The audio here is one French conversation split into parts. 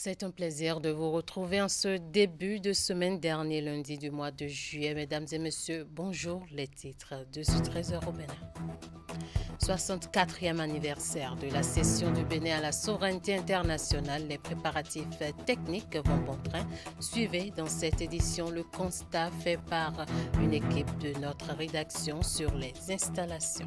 C'est un plaisir de vous retrouver en ce début de semaine, dernier lundi du mois de juillet. Mesdames et messieurs, bonjour, les titres de ce 13h au Bénin. 64e anniversaire de la cession du Bénin à la souveraineté internationale. Les préparatifs techniques vont bon train. Suivez dans cette édition le constat fait par une équipe de notre rédaction sur les installations.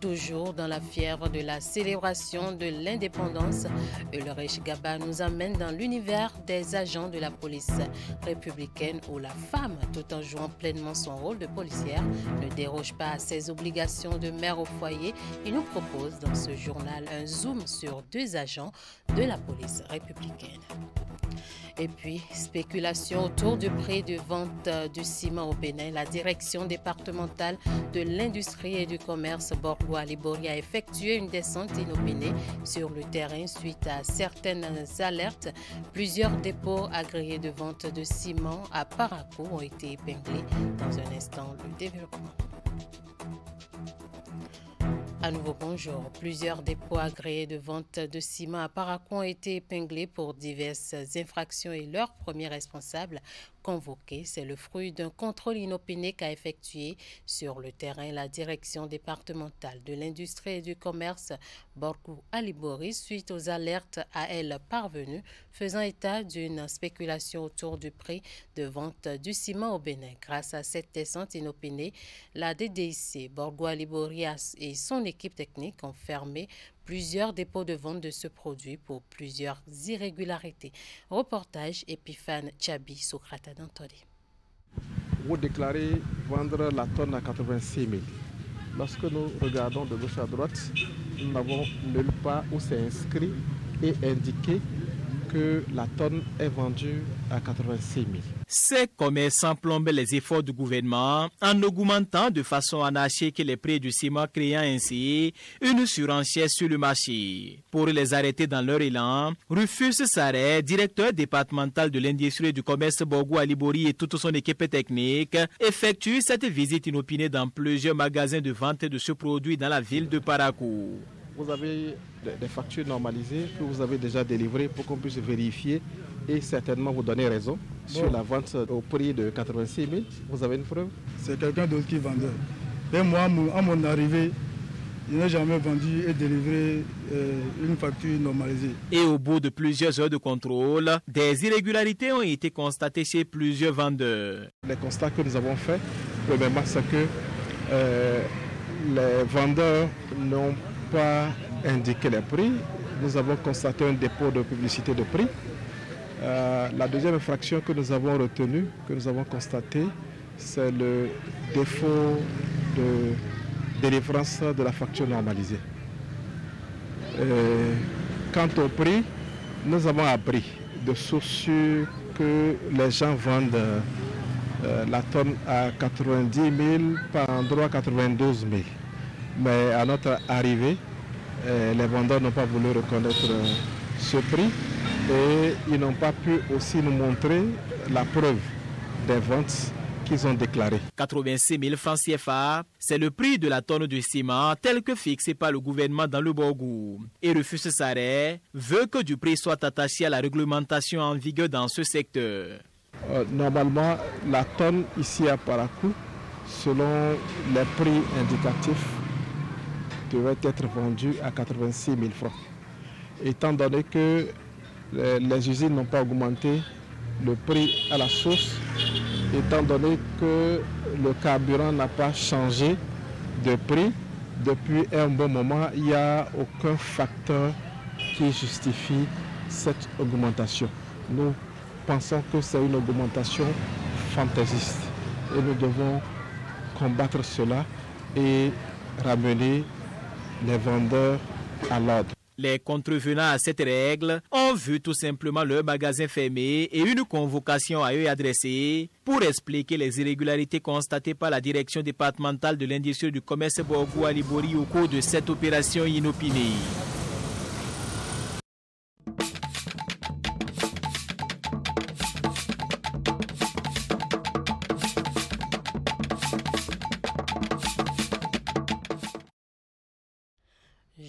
Toujours dans la fièvre de la célébration de l'indépendance, Ulrich Gaba nous amène dans l'univers des agents de la police républicaine où la femme, tout en jouant pleinement son rôle de policière, ne déroge pas à ses obligations de mère au foyer. Il nous propose dans ce journal un zoom sur 2 agents de la police républicaine. Et puis, spéculation autour du prix de vente du ciment au Bénin. La direction départementale de l'industrie et du commerce Borgo-Alibori a effectué une descente inopinée sur le terrain suite à certaines alertes. Plusieurs dépôts agréés de vente de ciment à Parakou ont été épinglés. Dans un instant, le développement. À nouveau, bonjour. Plusieurs dépôts agréés de vente de ciment à Parakou ont été épinglés pour diverses infractions et leur premier responsable convoqué. C'est le fruit d'un contrôle inopiné qu'a effectué sur le terrain la direction départementale de l'industrie et du commerce Borgo-Alibori suite aux alertes à elle parvenues faisant état d'une spéculation autour du prix de vente du ciment au Bénin. Grâce à cette descente inopinée, la DDIC Borgo-Alibori et son équipe technique ont fermé plusieurs dépôts de vente de ce produit pour plusieurs irrégularités. Reportage Epiphane Tchabi Sokrata Dantodi. Vous déclarez vendre la tonne à 86 000. Lorsque nous regardons de gauche à droite, nous n'avons nulle part où c'est inscrit et indiqué que la tonne est vendue à 86 000. Ces commerçants plombent les efforts du gouvernement en augmentant de façon anarchique les prix du ciment, créant ainsi une surenchère sur le marché. Pour les arrêter dans leur élan, Rufus Sarret, directeur départemental de l'industrie et du commerce Borgo-Alibori et toute son équipe technique, effectue cette visite inopinée dans plusieurs magasins de vente de ce produit dans la ville de Parakou. Vous avez des factures normalisées que vous avez déjà délivrées pour qu'on puisse vérifier et certainement vous donner raison sur la vente au prix de 86 000. Vous avez une preuve? C'est quelqu'un d'autre qui vendait. Et moi, à mon arrivée, je n'ai jamais vendu et délivré une facture normalisée. Et au bout de plusieurs heures de contrôle, des irrégularités ont été constatées chez plusieurs vendeurs. Les constats que nous avons faits, premièrement, c'est que les vendeurs n'ont pas indiqué les prix. Nous avons constaté un dépôt de publicité de prix. La deuxième infraction que nous avons retenue, que nous avons constatée, c'est le défaut de délivrance de la facture normalisée. Quant au prix, nous avons appris de sources sûres que les gens vendent la tonne à 90 000, par endroit 92 000. Mais à notre arrivée, les vendeurs n'ont pas voulu reconnaître ce prix et ils n'ont pas pu aussi nous montrer la preuve des ventes qu'ils ont déclarées. 86 000 francs CFA, c'est le prix de la tonne de ciment tel que fixé par le gouvernement dans le Borgou. Et Rufus Sarret veut que du prix soit attaché à la réglementation en vigueur dans ce secteur. Normalement, la tonne ici à Parakou, selon les prix indicatifs, devait être vendue à 86 000 francs. Étant donné que les usines n'ont pas augmenté le prix à la source, étant donné que le carburant n'a pas changé de prix depuis un bon moment, il n'y a aucun facteur qui justifie cette augmentation. Nous pensons que c'est une augmentation fantaisiste et nous devons combattre cela et ramener les vendeurs à l'ordre. Les contrevenants à cette règle ont vu tout simplement leur magasin fermé et une convocation à eux adressée pour expliquer les irrégularités constatées par la direction départementale de l'industrie du commerce Borgo-Alibori au cours de cette opération inopinée.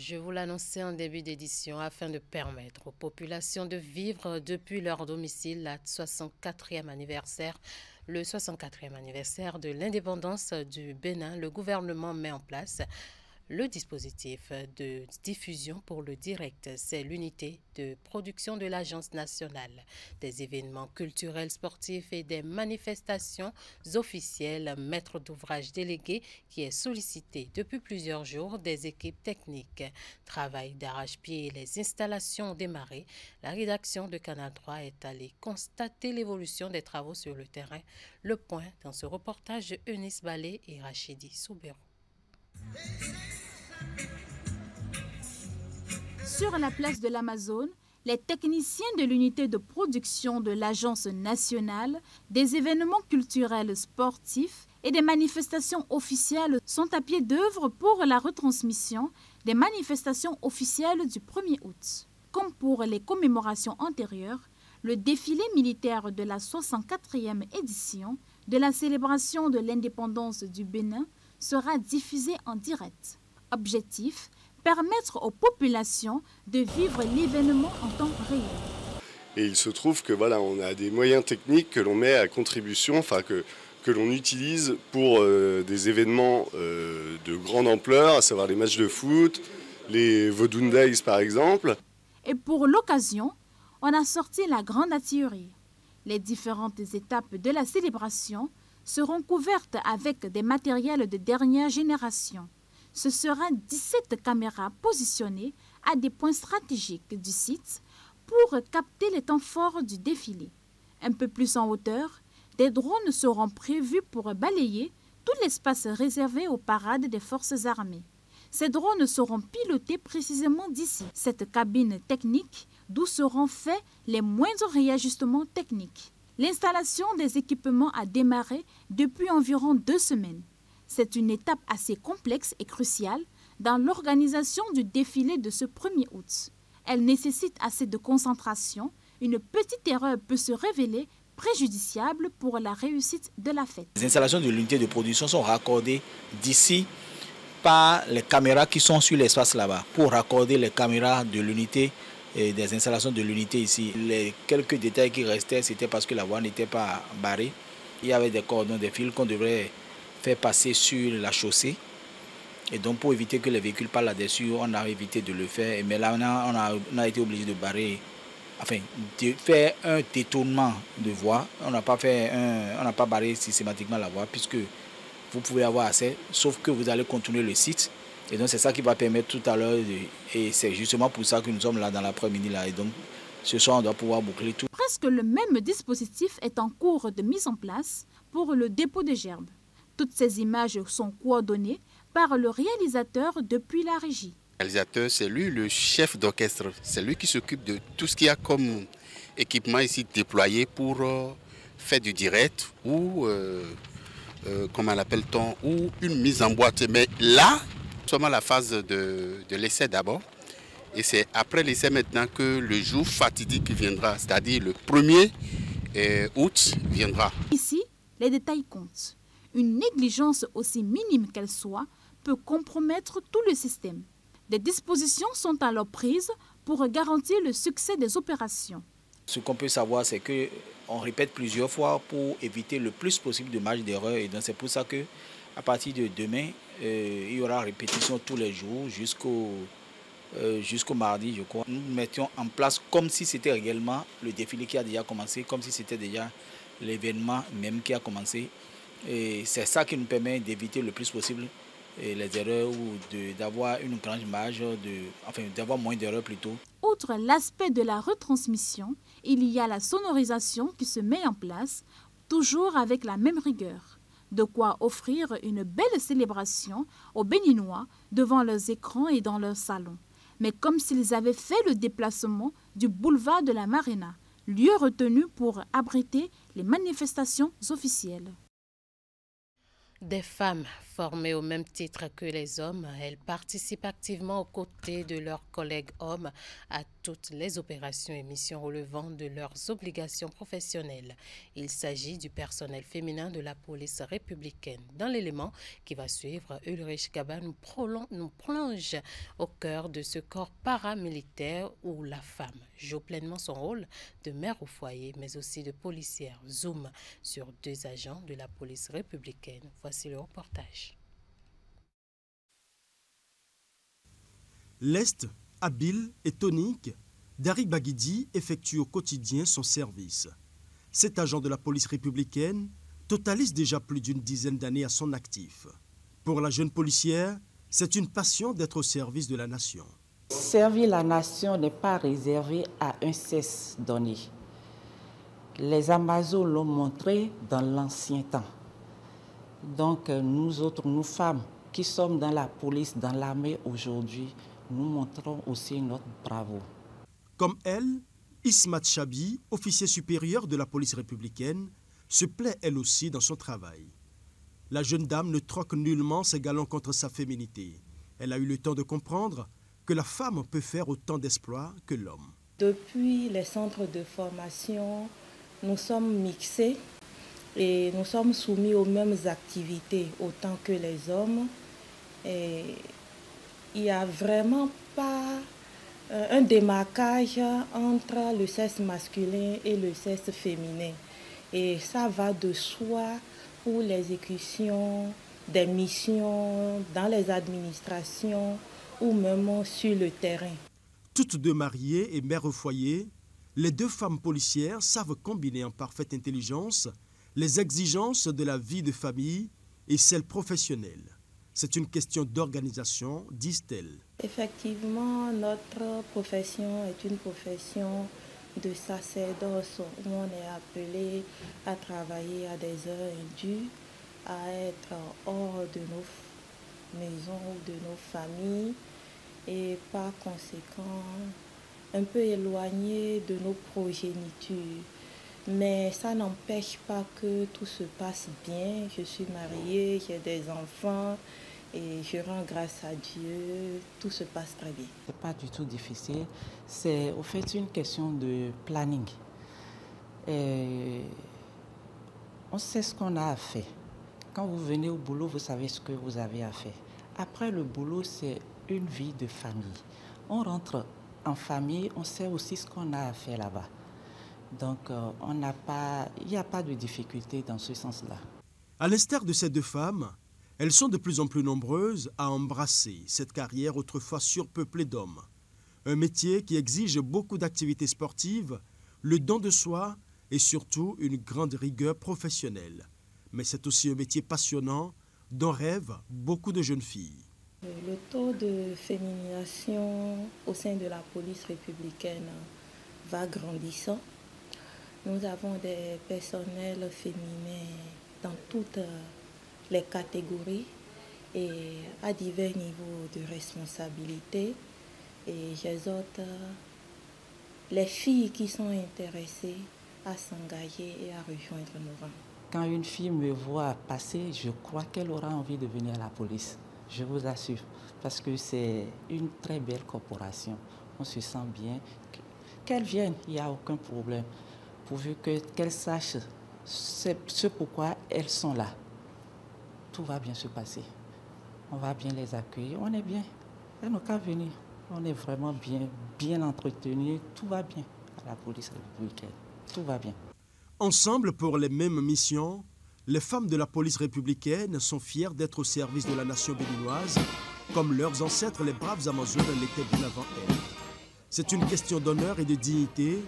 Je vous l'annonçais en début d'édition, afin de permettre aux populations de vivre depuis leur domicile le 64e anniversaire de l'indépendance du Bénin. Le gouvernement met en place le dispositif de diffusion pour le direct. C'est l'unité de production de l'Agence nationale des événements culturels, sportifs et des manifestations officielles, maître d'ouvrage délégué, qui est sollicité depuis plusieurs jours des équipes techniques. Travail d'arrache-pied et les installations ont démarré. La rédaction de Canal 3 est allée constater l'évolution des travaux sur le terrain. Le point dans ce reportage de Eunice Balé et Rachidi Soubero. Sur la place de l'Amazone, les techniciens de l'unité de production de l'Agence nationale des événements culturels, sportifs et des manifestations officielles sont à pied d'œuvre pour la retransmission des manifestations officielles du 1er août. Comme pour les commémorations antérieures, le défilé militaire de la 64e édition de la célébration de l'indépendance du Bénin sera diffusé en direct. Objectif, permettre aux populations de vivre l'événement en temps réel. Et il se trouve que voilà, on a des moyens techniques que l'on met à contribution, enfin que l'on utilise pour des événements de grande ampleur, à savoir les matchs de foot, les Vodun Days par exemple. Et pour l'occasion, on a sorti la grande artillerie. Les différentes étapes de la célébration seront couvertes avec des matériels de dernière génération. Ce sera 17 caméras positionnées à des points stratégiques du site pour capter les temps forts du défilé. Un peu plus en hauteur, des drones seront prévus pour balayer tout l'espace réservé aux parades des forces armées. Ces drones seront pilotés précisément d'ici, cette cabine technique, d'où seront faits les moindres réajustements techniques. L'installation des équipements a démarré depuis environ 2 semaines. C'est une étape assez complexe et cruciale dans l'organisation du défilé de ce 1er août. Elle nécessite assez de concentration. Une petite erreur peut se révéler préjudiciable pour la réussite de la fête. Les installations de l'unité de production sont raccordées d'ici par les caméras qui sont sur l'espace là-bas pour raccorder les caméras de l'unité et des installations de l'unité ici. Les quelques détails qui restaient, c'était parce que la voie n'était pas barrée. Il y avait des cordons, des fils qu'on devrait faire passer sur la chaussée. Et donc pour éviter que les véhicules passent là-dessus, on a évité de le faire. Mais là, on a été obligé de barrer, enfin, de faire un détournement de voie. On n'a pas barré systématiquement la voie puisque vous pouvez avoir accès, sauf que vous allez contourner le site. Et donc c'est ça qui va permettre tout à l'heure, et c'est justement pour ça que nous sommes là dans l'après-midi là. Et donc ce soir on doit pouvoir boucler tout. Presque le même dispositif est en cours de mise en place pour le dépôt de gerbes. Toutes ces images sont coordonnées par le réalisateur depuis la régie. Le réalisateur, c'est lui le chef d'orchestre. C'est lui qui s'occupe de tout ce qu'il y a comme équipement ici déployé pour faire du direct ou, comment l'appelle-t-on, ou une mise en boîte. Mais là, nous sommes à la phase de l'essai d'abord. Et c'est après l'essai maintenant que le jour fatidique viendra, c'est-à-dire le 1er août viendra. Ici, les détails comptent. Une négligence aussi minime qu'elle soit peut compromettre tout le système. Des dispositions sont alors prises pour garantir le succès des opérations. Ce qu'on peut savoir, c'est qu'on répète plusieurs fois pour éviter le plus possible de marge d'erreur. Et donc c'est pour ça qu'à partir de demain, il y aura répétition tous les jours jusqu'au mardi, je crois. Nous mettions en place comme si c'était réellement le défilé qui a déjà commencé, comme si c'était déjà l'événement même qui a commencé. Et c'est ça qui nous permet d'éviter le plus possible les erreurs ou d'avoir une grande marge, d'avoir moins d'erreurs plutôt. Outre l'aspect de la retransmission, il y a la sonorisation qui se met en place, toujours avec la même rigueur. De quoi offrir une belle célébration aux Béninois devant leurs écrans et dans leurs salons. Mais comme s'ils avaient fait le déplacement du boulevard de la Marina, lieu retenu pour abriter les manifestations officielles. Des femmes formées au même titre que les hommes, elles participent activement aux côtés de leurs collègues hommes à toutes les opérations et missions relevant de leurs obligations professionnelles. Il s'agit du personnel féminin de la police républicaine. Dans l'élément qui va suivre, Ulrich Gaba nous plonge au cœur de ce corps paramilitaire où la femme joue pleinement son rôle de mère au foyer, mais aussi de policière. Zoom sur 2 agents de la police républicaine. Voici le reportage. Leste, habile et tonique, Dari Baguidi effectue au quotidien son service. Cet agent de la police républicaine totalise déjà plus d'une dizaine d'années à son actif. Pour la jeune policière, c'est une passion d'être au service de la nation. Servir la nation n'est pas réservé à un sexe donné. Les Amazones l'ont montré dans l'ancien temps. Donc nous autres, nous femmes qui sommes dans la police, dans l'armée aujourd'hui, nous montrons aussi notre bravoure. Comme elle, Ismat Chabi, officier supérieur de la police républicaine, se plaît elle aussi dans son travail. La jeune dame ne troque nullement ses galons contre sa féminité. Elle a eu le temps de comprendre que la femme peut faire autant d'exploits que l'homme. Depuis les centres de formation, nous sommes mixés et nous sommes soumis aux mêmes activités autant que les hommes. Et il n'y a vraiment pas un démarquage entre le sexe masculin et le sexe féminin. Et ça va de soi pour l'exécution des missions dans les administrations ou même sur le terrain. Toutes deux mariées et mères au foyer, les 2 femmes policières savent combiner en parfaite intelligence les exigences de la vie de famille et celles professionnelles. C'est une question d'organisation, disent-elles. Effectivement, notre profession est une profession de sacerdoce où on est appelé à travailler à des heures indues, à être hors de nos maisons ou de nos familles et par conséquent un peu éloigné de nos progénitures. Mais ça n'empêche pas que tout se passe bien. Je suis mariée, j'ai des enfants et je rends grâce à Dieu. Tout se passe très bien. Ce n'est pas du tout difficile. C'est au fait une question de planning. Et on sait ce qu'on a à faire. Quand vous venez au boulot, vous savez ce que vous avez à faire. Après le boulot, c'est une vie de famille. On rentre en famille, on sait aussi ce qu'on a à faire là-bas. Donc, il n'y a pas de difficulté dans ce sens-là. À l'instar de ces 2 femmes, elles sont de plus en plus nombreuses à embrasser cette carrière autrefois surpeuplée d'hommes. Un métier qui exige beaucoup d'activités sportives, le don de soi et surtout une grande rigueur professionnelle. Mais c'est aussi un métier passionnant dont rêvent beaucoup de jeunes filles. Le taux de féminisation au sein de la police républicaine va grandissant. Nous avons des personnels féminins dans toutes les catégories et à divers niveaux de responsabilité. Et j'exhorte les filles qui sont intéressées à s'engager et à rejoindre nos rangs. Quand une fille me voit passer, je crois qu'elle aura envie de venir à la police. Je vous assure, parce que c'est une très belle corporation. On se sent bien. Qu'elle vienne, il n'y a aucun problème. Pourvu qu'elles sachent ce pourquoi elles sont là. Tout va bien se passer. On va bien les accueillir. On est bien. Elles n'ont qu'à venir. On est vraiment bien entretenus. Tout va bien à la police républicaine. Tout va bien. Ensemble pour les mêmes missions, les femmes de la police républicaine sont fières d'être au service de la nation béninoise, comme leurs ancêtres, les braves Amazones, l'étaient bien avant elles. C'est une question d'honneur et de dignité,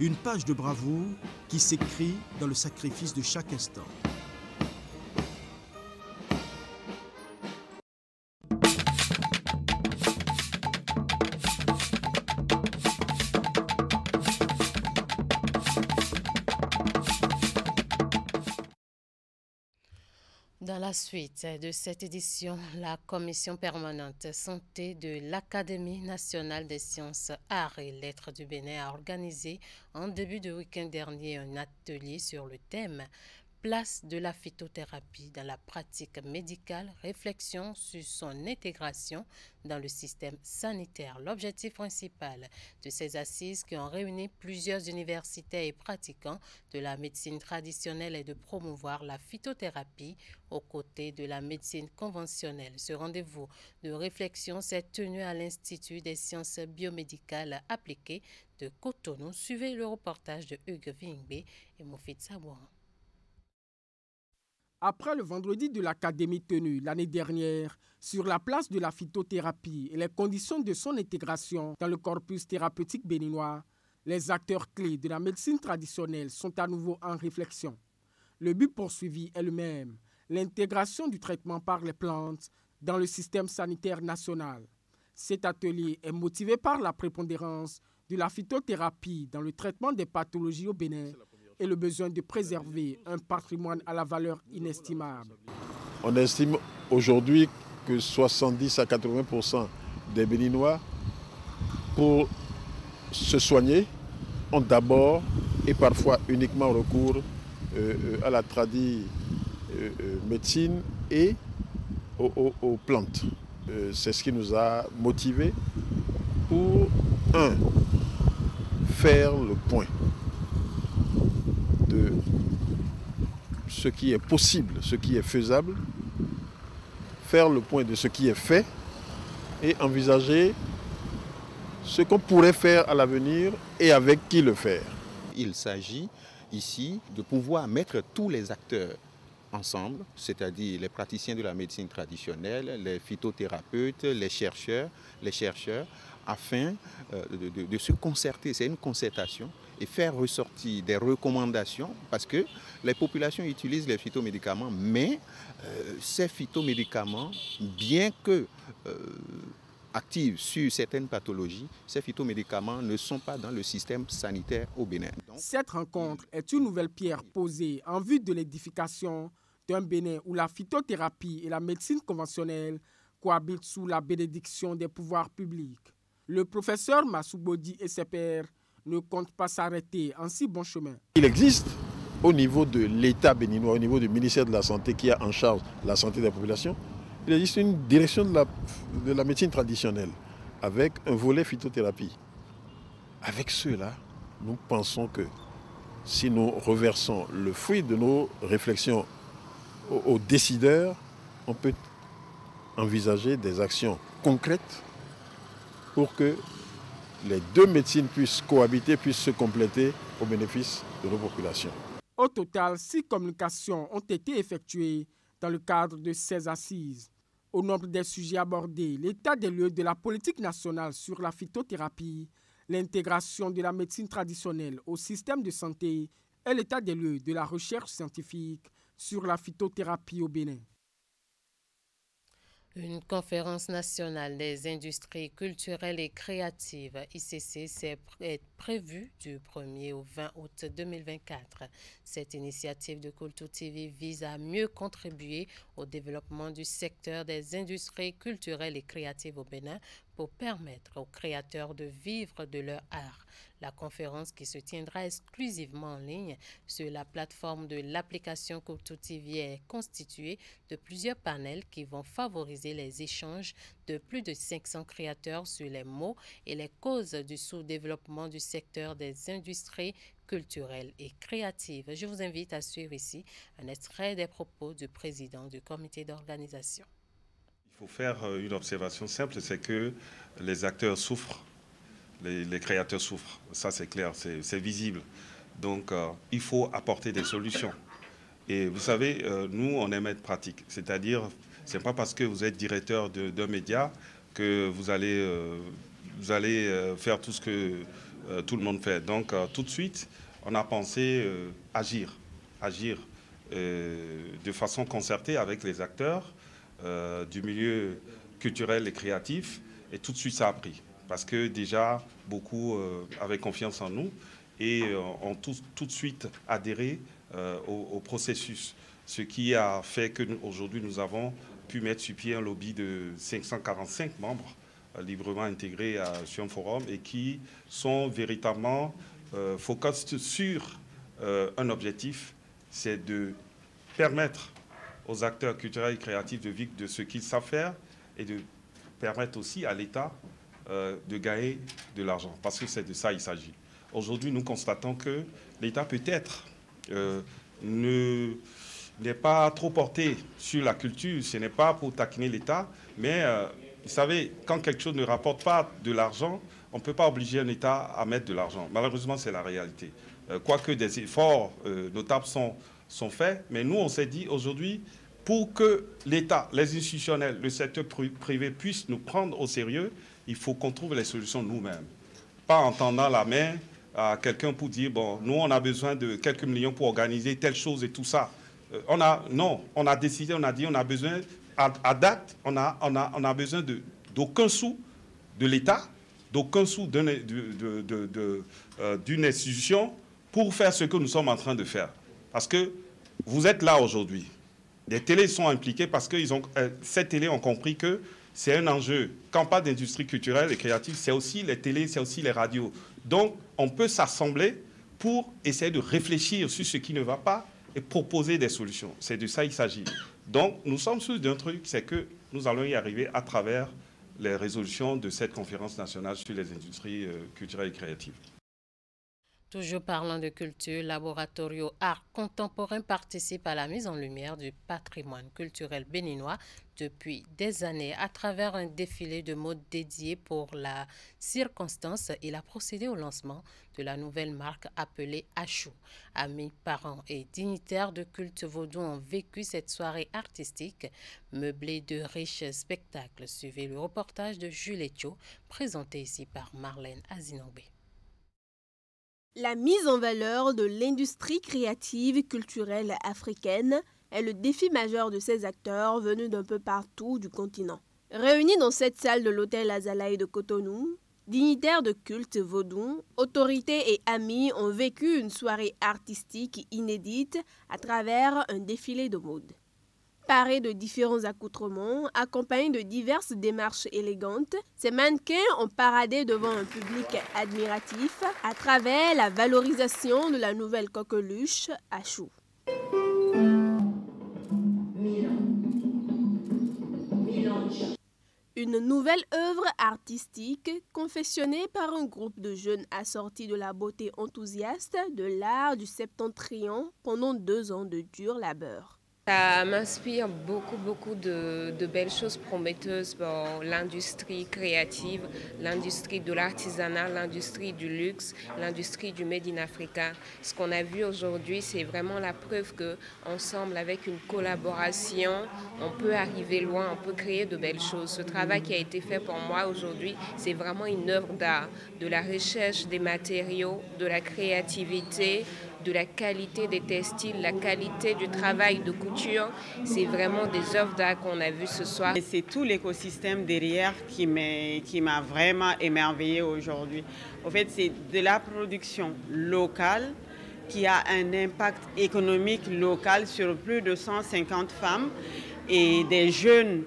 une page de bravoure qui s'écrit dans le sacrifice de chaque instant. Dans la suite de cette édition, la commission permanente santé de l'Académie nationale des sciences, arts et lettres du Bénin a organisé en début de week-end dernier un atelier sur le thème place de la phytothérapie dans la pratique médicale, réflexion sur son intégration dans le système sanitaire. L'objectif principal de ces assises qui ont réuni plusieurs universitaires et pratiquants de la médecine traditionnelle est de promouvoir la phytothérapie aux côtés de la médecine conventionnelle. Ce rendez-vous de réflexion s'est tenu à l'Institut des sciences biomédicales appliquées de Cotonou. Suivez le reportage de Hugues Vingbe et Moufid Sabouran. Après le vendredi de l'Académie tenue l'année dernière sur la place de la phytothérapie et les conditions de son intégration dans le corpus thérapeutique béninois, les acteurs clés de la médecine traditionnelle sont à nouveau en réflexion. Le but poursuivi est le même, l'intégration du traitement par les plantes dans le système sanitaire national. Cet atelier est motivé par la prépondérance de la phytothérapie dans le traitement des pathologies au Bénin et le besoin de préserver un patrimoine à la valeur inestimable. On estime aujourd'hui que 70 à 80% des Béninois, pour se soigner, ont d'abord et parfois uniquement recours à la médecine et aux plantes. C'est ce qui nous a motivés pour, faire le point de ce qui est possible, ce qui est faisable, faire le point de ce qui est fait et envisager ce qu'on pourrait faire à l'avenir et avec qui le faire. Il s'agit ici de pouvoir mettre tous les acteurs ensemble, c'est-à-dire les praticiens de la médecine traditionnelle, les phytothérapeutes, les chercheurs, afin de se concerter, c'est une concertation, et faire ressortir des recommandations, parce que les populations utilisent les phytomédicaments, mais ces phytomédicaments, bien que actifs sur certaines pathologies, ces phytomédicaments ne sont pas dans le système sanitaire au Bénin. Cette rencontre est une nouvelle pierre posée en vue de l'édification d'un Bénin où la phytothérapie et la médecine conventionnelle cohabitent sous la bénédiction des pouvoirs publics. Le professeur Massoubodi et ses pairs ne comptent pas s'arrêter en si bon chemin. Il existe au niveau de l'État béninois, au niveau du ministère de la Santé qui a en charge la santé des populations, il existe une direction de la médecine traditionnelle avec un volet phytothérapie. Avec cela, nous pensons que si nous reversons le fruit de nos réflexions aux décideurs, on peut envisager des actions concrètes pour que les deux médecines puissent cohabiter, puissent se compléter au bénéfice de nos populations. Au total, 6 communications ont été effectuées dans le cadre de ces assises. Au nombre des sujets abordés, l'état des lieux de la politique nationale sur la phytothérapie, l'intégration de la médecine traditionnelle au système de santé et l'état des lieux de la recherche scientifique sur la phytothérapie au Bénin. Une conférence nationale des industries culturelles et créatives, ICC, est prévue du 1er au 20 août 2024. Cette initiative de Kultu TV vise à mieux contribuer au développement du secteur des industries culturelles et créatives au Bénin pour permettre aux créateurs de vivre de leur art. La conférence, qui se tiendra exclusivement en ligne sur la plateforme de l'application Kultu TV, est constituée de plusieurs panels qui vont favoriser les échanges de plus de 500 créateurs sur les maux et les causes du sous-développement du secteur des industries culturelles et créatives. Je vous invite à suivre ici un extrait des propos du président du comité d'organisation. Il faut faire une observation simple, c'est que les acteurs souffrent, les créateurs souffrent. Ça, c'est clair, c'est visible. Donc, il faut apporter des solutions. Et vous savez, nous, on aime être pratique. C'est-à-dire, ce n'est pas parce que vous êtes directeur d'un média que vous allez faire tout ce que tout le monde fait. Donc, tout de suite, on a pensé agir de façon concertée avec les acteurs du milieu culturel et créatif. Et tout de suite, ça a pris. Parce que déjà, beaucoup avaient confiance en nous et ont tout de suite adhéré au processus. Ce qui a fait qu'aujourd'hui, nous avons pu mettre sur pied un lobby de 545 membres librement intégrés sur un forum et qui sont véritablement focus sur un objectif, c'est de permettre aux acteurs culturels et créatifs de vivre de ce qu'ils savent faire et de permettre aussi à l'État de gagner de l'argent, parce que c'est de ça qu'il s'agit. Aujourd'hui, nous constatons que l'État peut-être n'est pas trop porté sur la culture. Ce n'est pas pour taquiner l'État, mais vous savez, quand quelque chose ne rapporte pas de l'argent, on ne peut pas obliger un État à mettre de l'argent. Malheureusement, c'est la réalité. Quoique des efforts notables sont faits, mais nous, on s'est dit aujourd'hui, pour que l'État, les institutionnels, le secteur privé puissent nous prendre au sérieux, il faut qu'on trouve les solutions nous-mêmes. Pas en tendant la main à quelqu'un pour dire, bon, nous, on a besoin de quelques millions pour organiser telle chose et tout ça. On a décidé, on a dit, on a besoin, à date, on a besoin d'aucun sou de l'État, d'aucun sou d'une institution pour faire ce que nous sommes en train de faire. Parce que vous êtes là aujourd'hui. Les télés sont impliquées parce que ces télés ont compris que c'est un enjeu. Quand on parle d'industrie culturelle et créative, c'est aussi les télés, c'est aussi les radios. Donc, on peut s'assembler pour essayer de réfléchir sur ce qui ne va pas et proposer des solutions. C'est de ça qu'il s'agit. Donc, nous sommes sûrs d'un truc, c'est que nous allons y arriver à travers les résolutions de cette conférence nationale sur les industries culturelles et créatives. Toujours parlant de culture, Laboratorio Art Contemporain participe à la mise en lumière du patrimoine culturel béninois depuis des années. À travers un défilé de mode dédié pour la circonstance, il a procédé au lancement de la nouvelle marque appelée Achou. Amis, parents et dignitaires de culte vaudou ont vécu cette soirée artistique meublée de riches spectacles. Suivez le reportage de Jules Etio, présenté ici par Marlène Azinambé. La mise en valeur de l'industrie créative culturelle africaine est le défi majeur de ces acteurs venus d'un peu partout du continent. Réunis dans cette salle de l'hôtel Azalaï de Cotonou, dignitaires de culte vaudou, autorités et amis ont vécu une soirée artistique inédite à travers un défilé de mode. Parés de différents accoutrements, accompagnés de diverses démarches élégantes, ces mannequins ont paradé devant un public admiratif à travers la valorisation de la nouvelle coqueluche Achou. Une nouvelle œuvre artistique confectionnée par un groupe de jeunes assortis de la beauté enthousiaste de l'art du septentrion pendant 2 ans de dur labeur. Ça m'inspire beaucoup de belles choses prometteuses pour l'industrie créative, l'industrie de l'artisanat, l'industrie du luxe, l'industrie du Made in Africa. Ce qu'on a vu aujourd'hui, c'est vraiment la preuve qu'ensemble, avec une collaboration, on peut arriver loin, on peut créer de belles choses. Ce travail qui a été fait pour moi aujourd'hui, c'est vraiment une œuvre d'art, de la recherche des matériaux, de la créativité, de la qualité des textiles, la qualité du travail de couture. C'est vraiment des œuvres d'art qu'on a vues ce soir. C'est tout l'écosystème derrière qui m'a vraiment émerveillée aujourd'hui. En fait, c'est de la production locale qui a un impact économique local sur plus de 150 femmes et des jeunes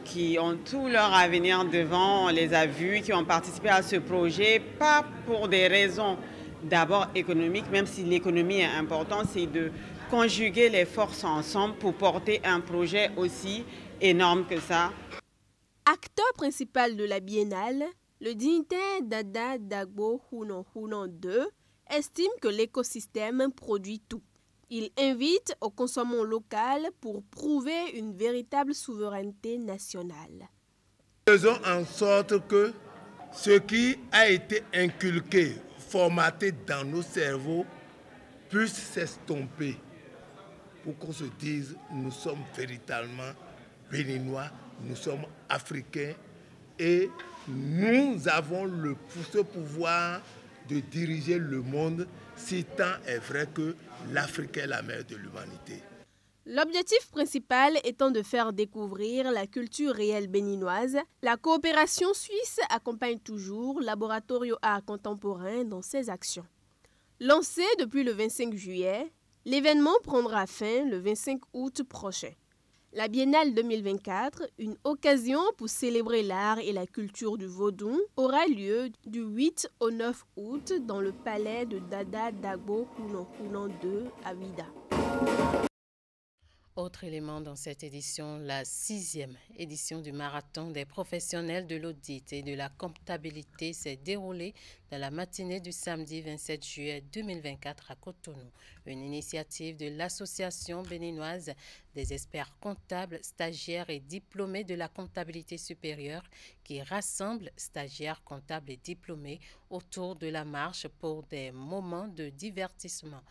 qui ont tout leur avenir devant. On les a vus, qui ont participé à ce projet, pas pour des raisons d'abord économique, même si l'économie est importante, c'est de conjuguer les forces ensemble pour porter un projet aussi énorme que ça. Acteur principal de la biennale, le dignitaire Dada Dagbo Hunon II estime que l'écosystème produit tout. Il invite au consommation local pour prouver une véritable souveraineté nationale. Faisons en sorte que ce qui a été inculqué, formaté dans nos cerveaux, puisse s'estomper pour qu'on se dise nous sommes véritablement béninois, nous sommes africains et nous avons ce pouvoir de diriger le monde, si tant est vrai que l'Afrique est la mère de l'humanité. L'objectif principal étant de faire découvrir la culture réelle béninoise, la coopération suisse accompagne toujours Laboratorio Art Contemporain dans ses actions. Lancé depuis le 25 juillet, l'événement prendra fin le 25 août prochain. La Biennale 2024, une occasion pour célébrer l'art et la culture du vaudou, aura lieu du 8 au 9 août dans le palais de Dada Dagbo Hunon II à Ouida. Autre élément dans cette édition, la 6e édition du marathon des professionnels de l'audit et de la comptabilité s'est déroulée dans la matinée du samedi 27 juillet 2024 à Cotonou. Une initiative de l'Association béninoise des experts comptables, stagiaires et diplômés de la comptabilité supérieure qui rassemble stagiaires, comptables et diplômés autour de la marche pour des moments de divertissement.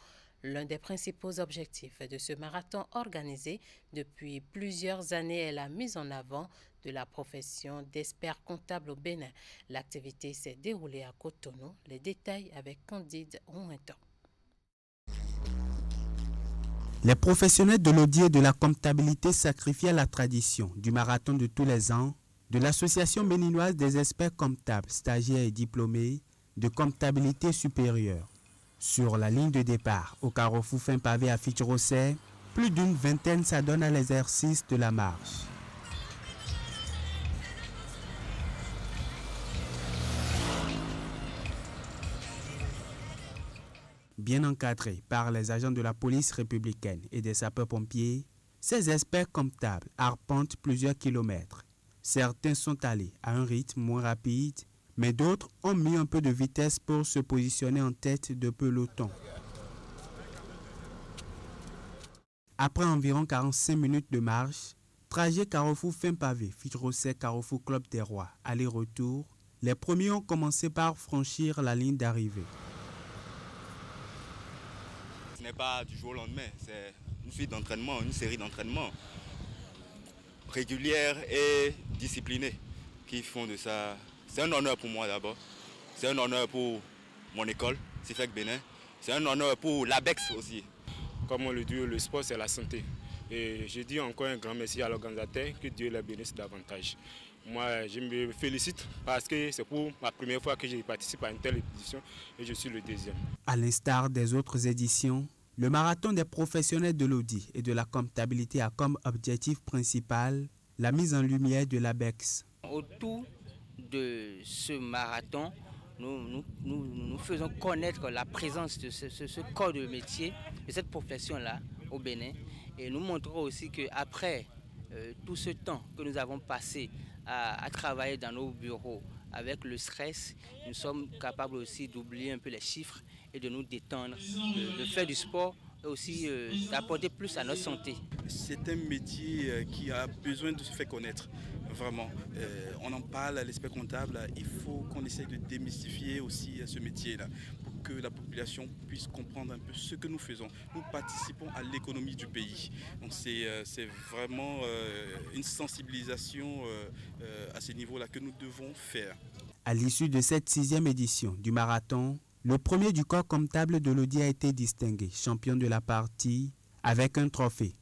L'un des principaux objectifs de ce marathon organisé depuis plusieurs années est la mise en avant de la profession d'expert comptable au Bénin. L'activité s'est déroulée à Cotonou. Les détails avec Candide Rouenton. Les professionnels de l'audit et de la comptabilité sacrifient la tradition du marathon de tous les ans de l'Association béninoise des experts comptables, stagiaires et diplômés de comptabilité supérieure. Sur la ligne de départ, au carrefour fin pavé à Fitzroy, plus d'une vingtaine s'adonnent à l'exercice de la marche. Bien encadrés par les agents de la police républicaine et des sapeurs-pompiers, ces experts comptables arpentent plusieurs kilomètres. Certains sont allés à un rythme moins rapide, mais d'autres ont mis un peu de vitesse pour se positionner en tête de peloton. Après environ 45 minutes de marche, trajet carrefour fin pavé, Fitzroy, carrefour Club des Rois, aller-retour, les premiers ont commencé par franchir la ligne d'arrivée. Ce n'est pas du jour au lendemain, c'est une suite d'entraînement, une série d'entraînements régulières et disciplinées qui font de ça. C'est un honneur pour moi d'abord, c'est un honneur pour mon école, CIFEC Bénin, c'est un honneur pour l'ABEX aussi. Comme on le dit, le sport c'est la santé. Et je dis encore un grand merci à l'organisateur, que Dieu les bénisse davantage. Moi je me félicite parce que c'est pour ma première fois que je participe à une telle édition et je suis le deuxième. À l'instar des autres éditions, le marathon des professionnels de l'audit et de la comptabilité a comme objectif principal la mise en lumière de l'ABEX. Autour de ce marathon, nous faisons connaître la présence de ce corps de métier, de cette profession-là au Bénin. Et nous montrons aussi qu'après tout ce temps que nous avons passé à travailler dans nos bureaux avec le stress, nous sommes capables aussi d'oublier un peu les chiffres et de nous détendre, de faire du sport et aussi d'apporter plus à notre santé. C'est un métier qui a besoin de se faire connaître, vraiment. On en parle à l'expert comptable, il faut qu'on essaie de démystifier aussi ce métier-là pour que la population puisse comprendre un peu ce que nous faisons. Nous participons à l'économie du pays. Donc c'est vraiment une sensibilisation à ce niveau-là que nous devons faire. À l'issue de cette 6e édition du marathon, le premier du corps comptable de l'audit a été distingué, champion de la partie, avec un trophée.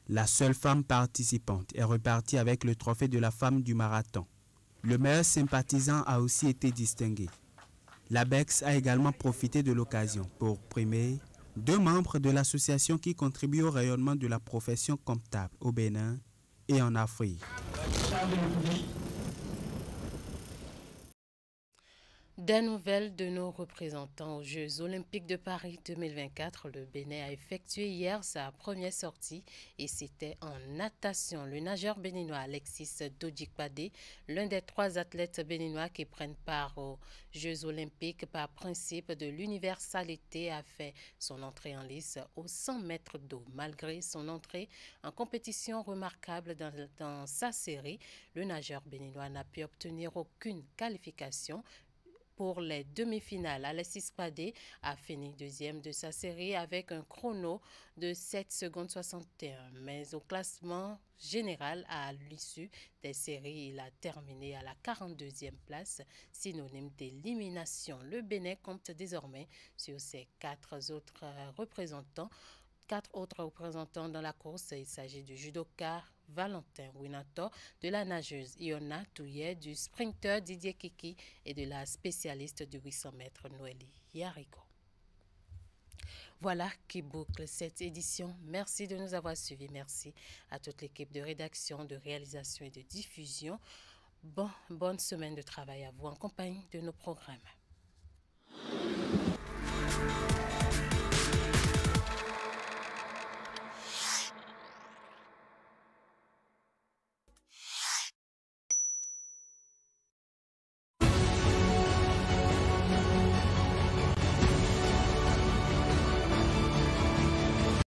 La seule femme participante est repartie avec le trophée de la femme du marathon. Le meilleur sympathisant a aussi été distingué. L'ABEX a également profité de l'occasion pour primer 2 membres de l'association qui contribuent au rayonnement de la profession comptable au Bénin et en Afrique. Des nouvelles de nos représentants aux Jeux Olympiques de Paris 2024, le Bénin a effectué hier sa première sortie et c'était en natation. Le nageur béninois Alexis Dodjikpadé, l'un des 3 athlètes béninois qui prennent part aux Jeux Olympiques par principe de l'universalité, a fait son entrée en lice aux 100 mètres d'eau. Malgré son entrée en compétition remarquable dans sa série, le nageur béninois n'a pu obtenir aucune qualification pour les demi-finales. Alexis Padé a fini 2e de sa série avec un chrono de 7 secondes 61. Mais au classement général, à l'issue des séries, il a terminé à la 42e place, synonyme d'élimination. Le Bénin compte désormais sur ses 4 autres représentants dans la course. Il s'agit du judoka Valentin Winato, de la nageuse Iona Touillet, du sprinter Didier Kiki et de la spécialiste du 800 mètres Noélie Yariko. Voilà qui boucle cette édition. Merci de nous avoir suivis. Merci à toute l'équipe de rédaction, de réalisation et de diffusion. Bonne semaine de travail à vous en compagnie de nos programmes.